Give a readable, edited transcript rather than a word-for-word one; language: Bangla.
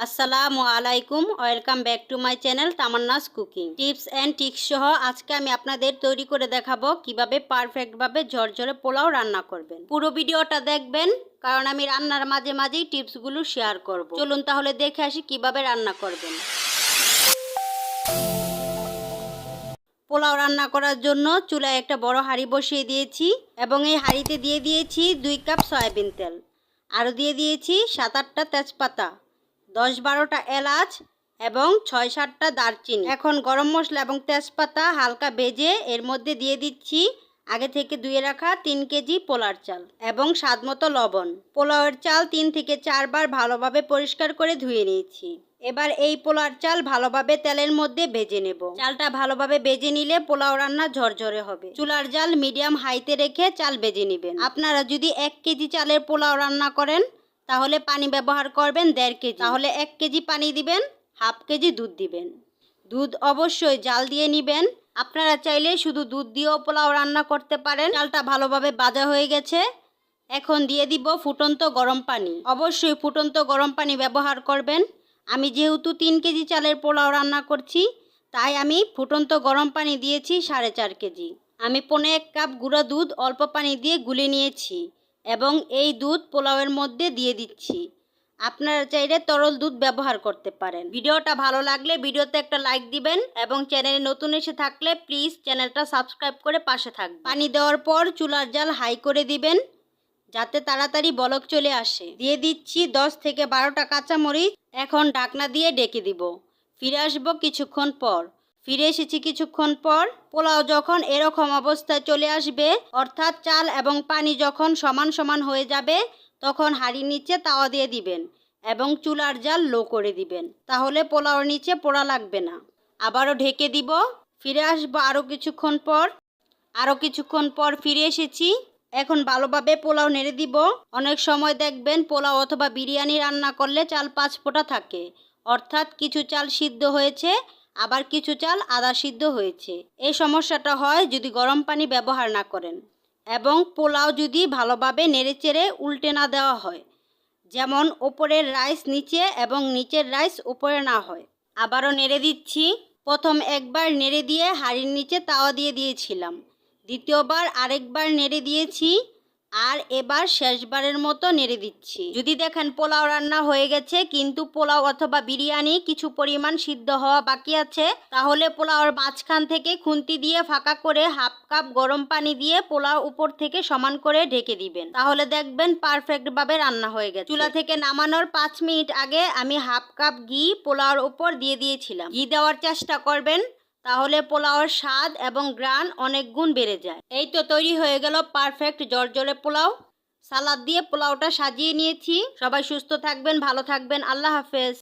আসসালামু আলাইকুম, welcome back to my channel Tamanna's cooking tips and tricks সহ আজকে আমি আপনাদের তৈরি করে দেখাবো কিভাবে পারফেক্টভাবে ঝরঝরে পোলাও রান্না করবেন। পুরো ভিডিওটা দেখবেন কারণ আমি রান্নার মাঝে মাঝেই টিপসগুলো শেয়ার করব। চলুন তাহলে দেখে আসি কিভাবে রান্না করবেন। পোলাও রান্না করার জন্য চুলায় একটা বড় হাঁড়ি বসিয়ে দিয়েছি এবং এই হাঁড়িতে দিয়ে দিয়েছি 2 কাপ সয়াবিন তেল, আরও দিয়ে দিয়েছি 7-8টা তেজপাতা, 10-12টা এলাচ এবং 6-7টা দারচিনি। এখন গরম মশলা এবং তেজপাতা হালকা ভেজে এর মধ্যে দিয়ে দিচ্ছি আগে থেকে ধুয়ে রাখা 3 কেজি পোলার চাল এবং স্বাদমতো লবণ। পোলাওয়ের চাল 3 থেকে 4 বার ভালোভাবে পরিষ্কার করে ধুয়ে নিয়েছি। এবার এই পোলার চাল ভালোভাবে তেলের মধ্যে ভেজে নেব। চালটা ভালোভাবে ভেজে নিলে পোলাও রান্না ঝরঝরে হবে। চুলার জাল মিডিয়াম হাইতে রেখে চাল ভেজে নেবেন। আপনারা যদি 1 কেজি চালের পোলাও রান্না করেন তাহলে পানি ব্যবহার করবেন 1.5 কেজি। তাহলে 1 কেজি পানি দিবেন, 1/2 কেজি দুধ দিবেন। দুধ অবশ্যই জাল দিয়ে নেবেন। আপনারা চাইলে শুধু দুধ দিয়েও পোলাও রান্না করতে পারেন। চালটা ভালোভাবে ভাজা হয়ে গেছে, এখন দিয়ে দিব ফুটন্ত গরম পানি। অবশ্যই ফুটন্ত গরম পানি ব্যবহার করবেন। আমি যেহেতু 3 কেজি চালের পোলাও রান্না করছি তাই আমি ফুটন্ত গরম পানি দিয়েছি 4.5 কেজি। আমি 1.5 কাপ গুঁড়া দুধ অল্প পানি দিয়ে গুলে নিয়েছি এবং এই দুধ পোলাওয়ের মধ্যে দিয়ে দিচ্ছি। আপনারা চাইলে তরল দুধ ব্যবহার করতে পারেন। ভিডিওটা ভালো লাগলে ভিডিওতে একটা লাইক দিবেন এবং চ্যানেলে নতুন এসে থাকলে প্লিজ চ্যানেলটা সাবস্ক্রাইব করে পাশে থাকবেন। পানি দেওয়ার পর চুলার জাল হাই করে দিবেন যাতে তাড়াতাড়ি বলক চলে আসে। দিয়ে দিচ্ছি 10 থেকে 12টা কাঁচামরিচ। এখন ঢাকনা দিয়ে ডেকে দিব। ফিরে আসবো কিছুক্ষণ পর। ফিরে এসেছি কিছুক্ষণ পর। পোলাও যখন এরকম অবস্থায় চলে আসবে, অর্থাৎ চাল এবং পানি যখন সমান সমান হয়ে যাবে, তখন হাঁড়ির নিচে তাওয়া দিয়ে দিবেন এবং চুলার জাল লো করে দিবেন। তাহলে পোলাওর নিচে পোড়া লাগবে না। আবারও ঢেকে দিব। ফিরে আসবো আরও কিছুক্ষণ পর ফিরে এসেছি। এখন ভালোভাবে পোলাও নেড়ে দিব। অনেক সময় দেখবেন পোলাও অথবা বিরিয়ানি রান্না করলে চাল 5 ফোঁটা থাকে, অর্থাৎ কিছু চাল সিদ্ধ হয়েছে আবার কিছু চাল আধা সিদ্ধ হয়েছে। এই সমস্যাটা হয় যদি গরম পানি ব্যবহার না করেন এবং পোলাও যদি ভালোভাবে নেড়েচেড়ে উল্টে না দেওয়া হয়, যেমন ওপরের রাইস নিচে এবং নিচের রাইস উপরে না হয়। আবারও নেড়ে দিচ্ছি। প্রথম একবার নেড়ে দিয়ে হাঁড়ির নিচে তাওয়া দিয়ে দিয়েছিলাম, দ্বিতীয়বার আরেকবার নেড়ে দিয়েছি আর এবার শেষবারের মতো নেড়ে দিচ্ছি। যদি দেখেন পোলাও রান্না হয়ে গেছে কিন্তু পোলাও অথবা বিরিয়ানি কিছু পরিমাণ সিদ্ধ হওয়া বাকি আছে, তাহলে পোলাওর মাঝখান থেকে খুন্তি দিয়ে ফাঁকা করে 1/2 কাপ গরম পানি দিয়ে পোলাও উপর থেকে সমান করে ঢেকে দিবেন। তাহলে দেখবেন পারফেক্টভাবে রান্না হয়ে গেছে। চুলা থেকে নামানোর 5 মিনিট আগে আমি 1/2 কাপ ঘি পোলাওর উপর দিয়ে দিয়েছিলাম। ঘি দেওয়ার চেষ্টা করবেন, তাহলে পোলাওয়ের স্বাদ এবং গ্রান অনেক গুণ বেড়ে যায়। এই তো তৈরি হয়ে গেল পারফেক্ট ঝরঝরে পোলাও। সালাদ দিয়ে পোলাওটা সাজিয়ে নিয়েছি। সবাই সুস্থ থাকবেন, ভালো থাকবেন। আল্লাহ হাফেজ।